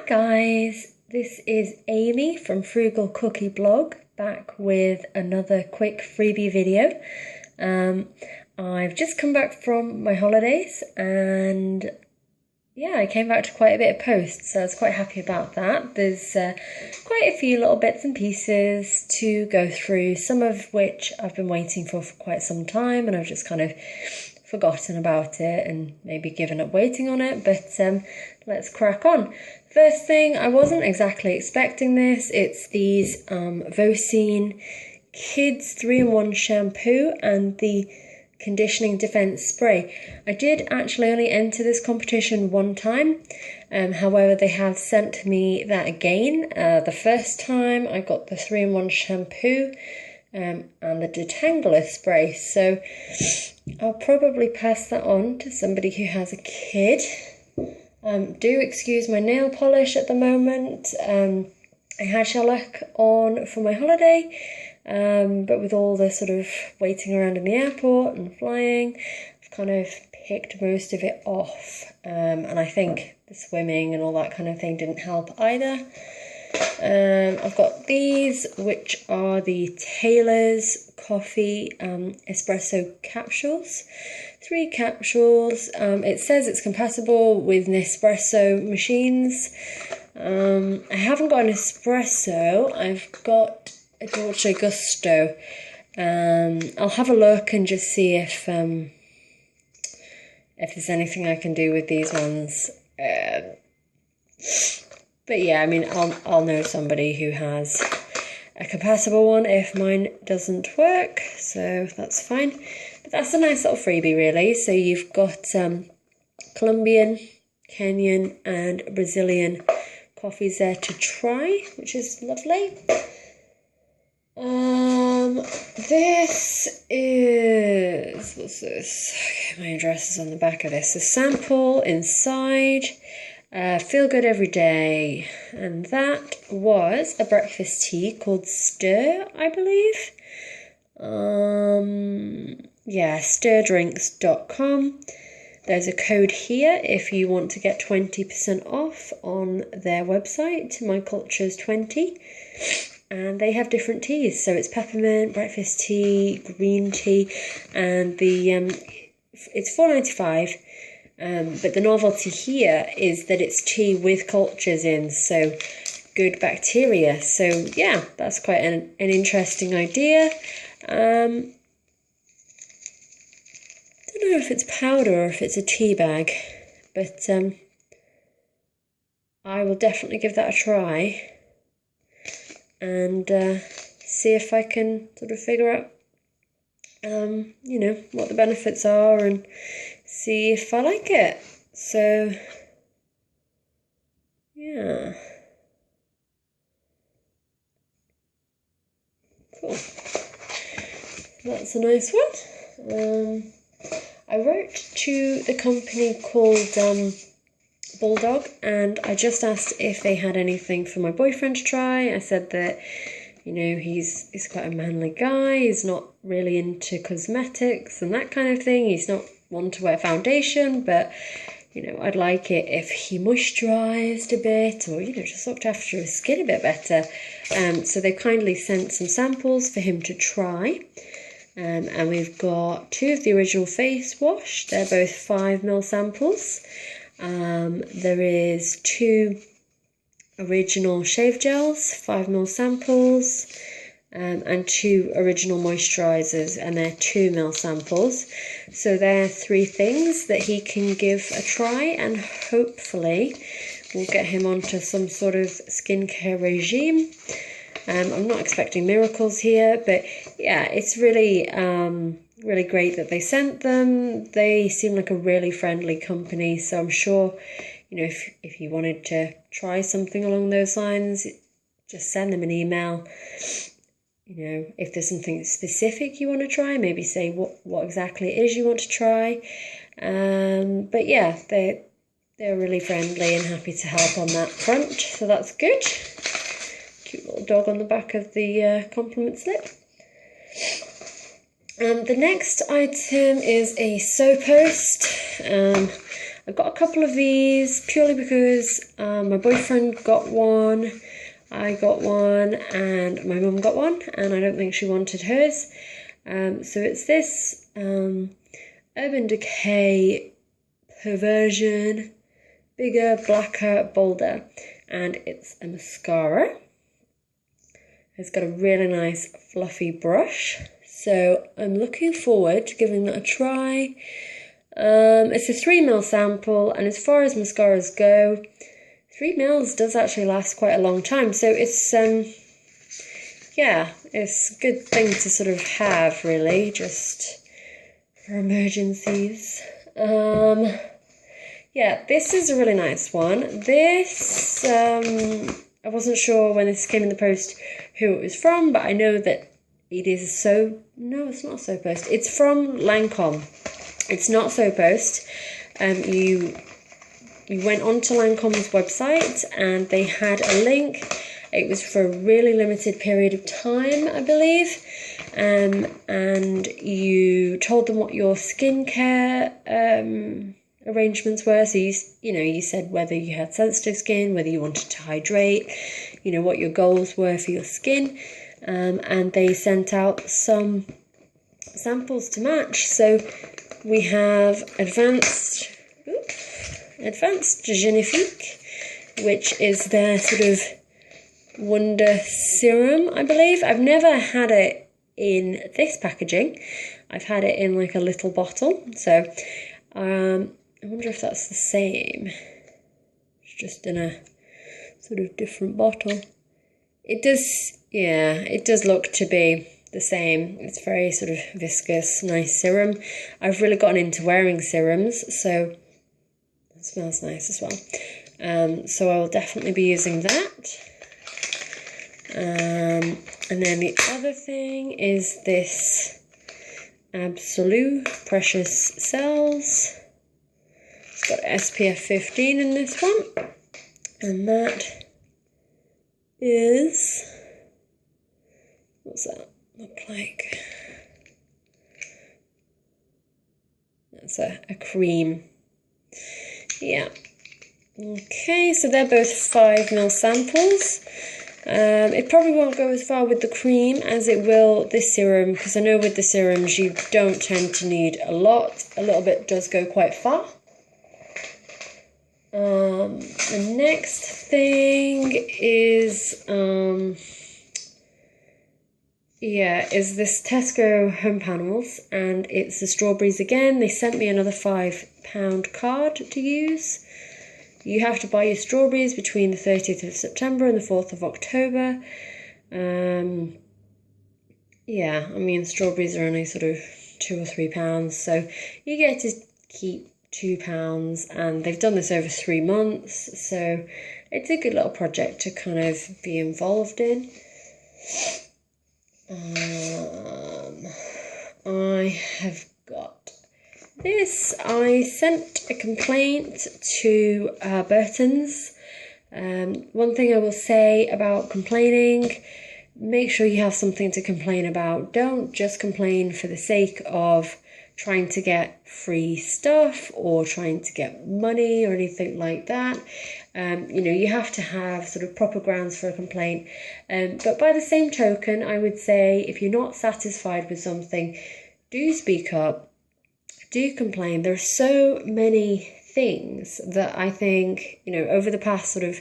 guys, this is Amy from Frugal Cookie blog, back with another quick freebie video. I've just come back from my holidays and yeah, I came back to quite a bit of posts, so I was quite happy about that. There's quite a few little bits and pieces to go through, some of which I've been waiting for quite some time and I've just kind of forgotten about it and maybe given up waiting on it, but let's crack on. First thing, I wasn't exactly expecting this. It's these Vocine Kids 3-in-1 shampoo and the conditioning defense spray. I did actually only enter this competition one time, however they have sent me that again. The first time I got the 3-in-1 shampoo and the detangler spray, so I'll probably pass that on to somebody who has a kid. Do excuse my nail polish at the moment. I had shellac on for my holiday, but with all the sort of waiting around in the airport and flying, I've kind of picked most of it off, and I think the swimming and all that kind of thing didn't help either. I've got these, which are the Taylor's Coffee Espresso capsules. 3 capsules. It says it's compatible with Nespresso machines. I haven't got an espresso. I've got a Dolce Gusto. I'll have a look and just see if there's anything I can do with these ones. But yeah, I mean, I'll know somebody who has a compatible one if mine doesn't work, so that's fine. But that's a nice little freebie, really. So you've got Colombian, Kenyan, and Brazilian coffees there to try, which is lovely. This is, what's this? Okay, my address is on the back of this. A sample inside. Feel good every day, and that was a breakfast tea called Stir, I believe. Yeah, stirdrinks.com. There's a code here if you want to get 20% off on their website, My Culture's 20, and they have different teas. So it's peppermint, breakfast tea, green tea, and the it's $4.95. But the novelty here is that it's tea with cultures in, so good bacteria. So yeah, that's quite an interesting idea. Don't know if it's powder or if it's a tea bag, but I will definitely give that a try and see if I can sort of figure out you know, what the benefits are and see if I like it. So yeah, cool. That's a nice one. I wrote to the company called Bulldog, and I just asked if they had anything for my boyfriend to try. I said that, you know, he's quite a manly guy. He's not really into cosmetics and that kind of thing. He's not one to wear foundation, but, you know, I'd like it if he moisturised a bit or, you know, just looked after his skin a bit better. So they kindly sent some samples for him to try. And we've got 2 of the original face wash. They're both 5ml samples. There is 2 original shave gels, 5ml samples, and 2 original moisturisers, and they're 2ml samples. So they're 3 things that he can give a try, and hopefully we'll get him onto some sort of skincare regime. I'm not expecting miracles here, but yeah, it's really really great that they sent them. They seem like a really friendly company, so I'm sure, you know, if you wanted to try something along those lines, just send them an email. You know, if there's something specific you want to try, maybe say what exactly it is you want to try. But yeah, they're really friendly and happy to help on that front, so that's good. Cute little dog on the back of the compliment slip. The next item is a sew post. I got a couple of these purely because my boyfriend got one, I got one, and my mum got one, and I don't think she wanted hers. So it's this Urban Decay Perversion, bigger, blacker, bolder, and it's a mascara. It's got a really nice fluffy brush, so I'm looking forward to giving that a try. It's a 3ml sample, and as far as mascaras go, 3ml does actually last quite a long time, so it's yeah, it's a good thing to sort of have, really, just for emergencies. Yeah, this is a really nice one. This, I wasn't sure when this came in the post who it was from, but I know that it is no, it's not Soappost. It's from Lancome. It's not Soappost. You went onto Lancome's website and they had a link. It was for a really limited period of time, I believe. And you told them what your skincare arrangements were. So you said whether you had sensitive skin, whether you wanted to hydrate, what your goals were for your skin. And they sent out some samples to match. So we have Advanced Genifique, which is their sort of wonder serum, I believe. I've never had it in this packaging. I've had it in like a little bottle. So I wonder if that's the same. It's just in a sort of different bottle. It does look to be the same. It's very sort of viscous, nice serum. I've really gotten into wearing serums, so it smells nice as well. So I will definitely be using that. And then the other thing is this Absolute Precious Cells. It's got SPF 15 in this one, and that is, what's that look like? That's a cream. Yeah. Okay, so they're both 5ml samples. It probably won't go as far with the cream as it will this serum, because I know with the serums you don't tend to need a lot. A little bit does go quite far. The next thing is is this Tesco home panels, and it's the strawberries again. They sent me another £5 card to use. You have to buy your strawberries between the 30th of September and the 4th of October. Strawberries are only sort of £2 or £3, so you get to keep £2, and they've done this over 3 months, so it's a good little project to kind of be involved in. I have got this. I sent a complaint to Burton's. One thing I will say about complaining, make sure you have something to complain about. Don't just complain for the sake of trying to get free stuff or trying to get money or anything like that. You have to have sort of proper grounds for a complaint. But by the same token, I would say if you're not satisfied with something, do speak up, do complain. There are so many things that I think, over the past sort of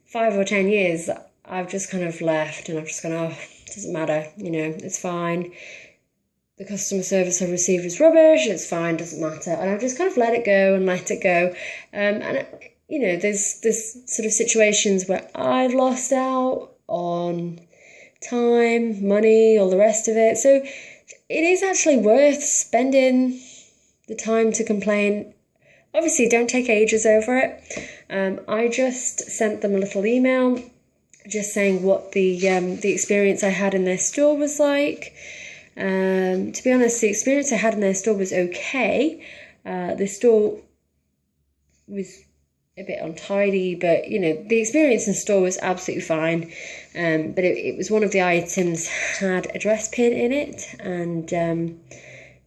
5 or 10 years, I've just kind of left and I've just gone, it doesn't matter, it's fine. The customer service I've received is rubbish, it's fine, doesn't matter. And I've just kind of let it go. There's sort of situations where I've lost out on time, money, all the rest of it. So it is actually worth spending the time to complain. Obviously, don't take ages over it. I just sent them a little email just saying what the experience I had in their store was like. To be honest, the experience I had in their store was okay. The store was a bit untidy, but the experience in store was absolutely fine. But it was one of the items had a dress pin in it, and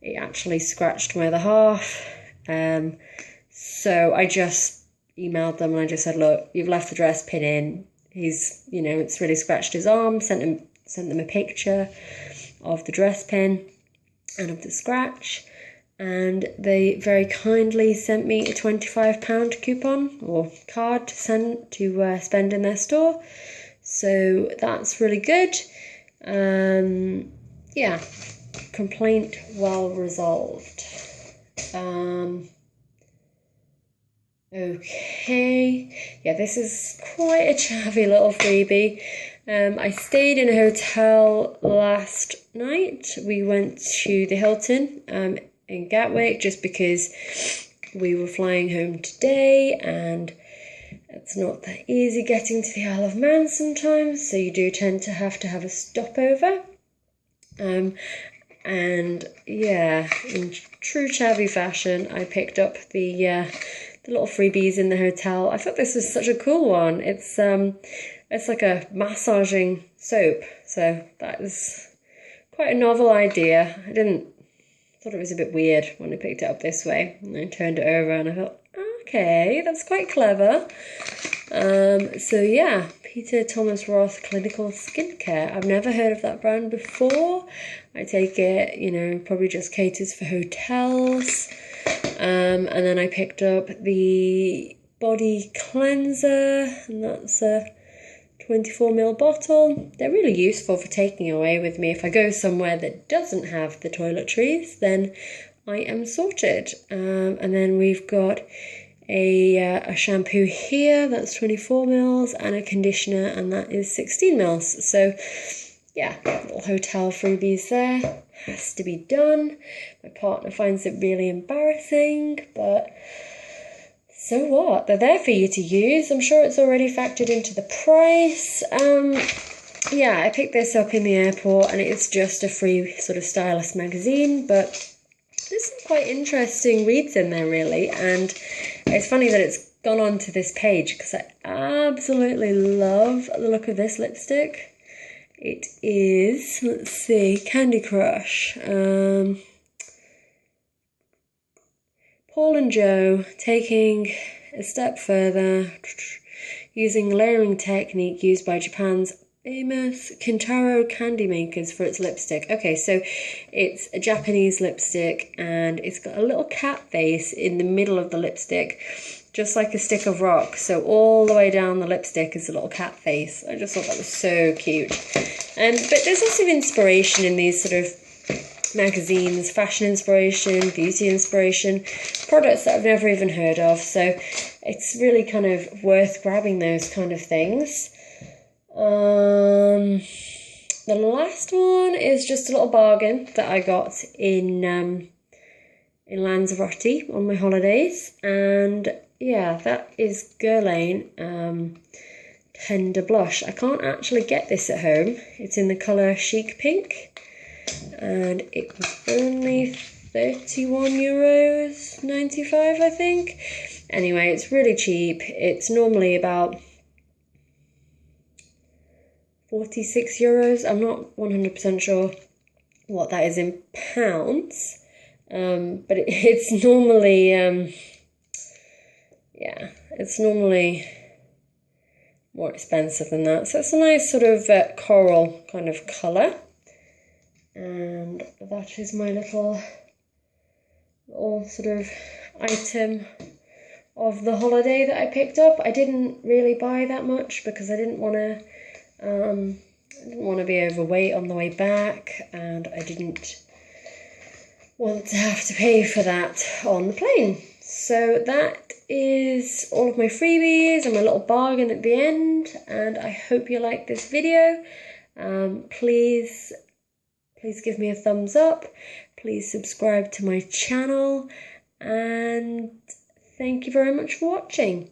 it actually scratched my other half. So I just emailed them and I just said, look, you've left the dress pin in. He's, you know, it's really scratched his arm. Sent them a picture of the dress pin and of the scratch. And they very kindly sent me a £25 coupon or card to spend in their store. So that's really good. Yeah, complaint well resolved. Okay, yeah, this is quite a chavvy little freebie. I stayed in a hotel last night. We went to the Hilton in Gatwick just because we were flying home today, and it's not that easy getting to the Isle of Man sometimes, so you do tend to have a stopover. And yeah, in true chavvy fashion, I picked up the little freebies in the hotel. I thought this was such a cool one. It's like a massaging soap, so that is quite a novel idea. Thought it was a bit weird when I picked it up this way, and I turned it over and I thought, okay, that's quite clever. So yeah, Peter Thomas Roth Clinical Skincare. I've never heard of that brand before. I take it, you know, probably just caters for hotels. And then I picked up the body cleanser, and that's a 24ml bottle. They're really useful for taking away with me. If I go somewhere that doesn't have the toiletries, then I am sorted. And then we've got a shampoo here, that's 24ml, and a conditioner, and that is 16ml. So yeah, little hotel freebies there. Has to be done. My partner finds it really embarrassing, but so what? They're there for you to use. I'm sure it's already factored into the price. Yeah, I picked this up in the airport, and it's just a free sort of stylist magazine, but there's some quite interesting reads in there, really. And it's funny that it's gone on to this page because I absolutely love the look of this lipstick. It is, let's see, Candy Crush. Paul and Joe taking a step further, using layering technique used by Japan's famous Kintaro candy makers for its lipstick. Okay, so it's a Japanese lipstick, and it's got a little cat face in the middle of the lipstick, just like a stick of rock. So all the way down the lipstick is a little cat face. I just thought that was so cute. But there's lots of inspiration in these sort of magazines, fashion inspiration, beauty inspiration, products that I've never even heard of. So it's really kind of worth grabbing those kind of things. The last one is just a little bargain that I got in Lanzarote on my holidays, and yeah, that is Guerlain Tender Blush. I can't actually get this at home. It's in the colour Chic Pink, and it was only €31.95, I think. Anyway, it's really cheap. It's normally about €46. I'm not 100% sure what that is in pounds, but it's normally, yeah, it's normally more expensive than that. So it's a nice sort of coral kind of colour, and that is my little sort of item of the holiday that I picked up. I didn't really buy that much because I didn't want to be overweight on the way back, and I didn't want to have to pay for that on the plane. So that is all of my freebies and my little bargain at the end, and I hope you like this video. Please give me a thumbs up, please subscribe to my channel, and thank you very much for watching.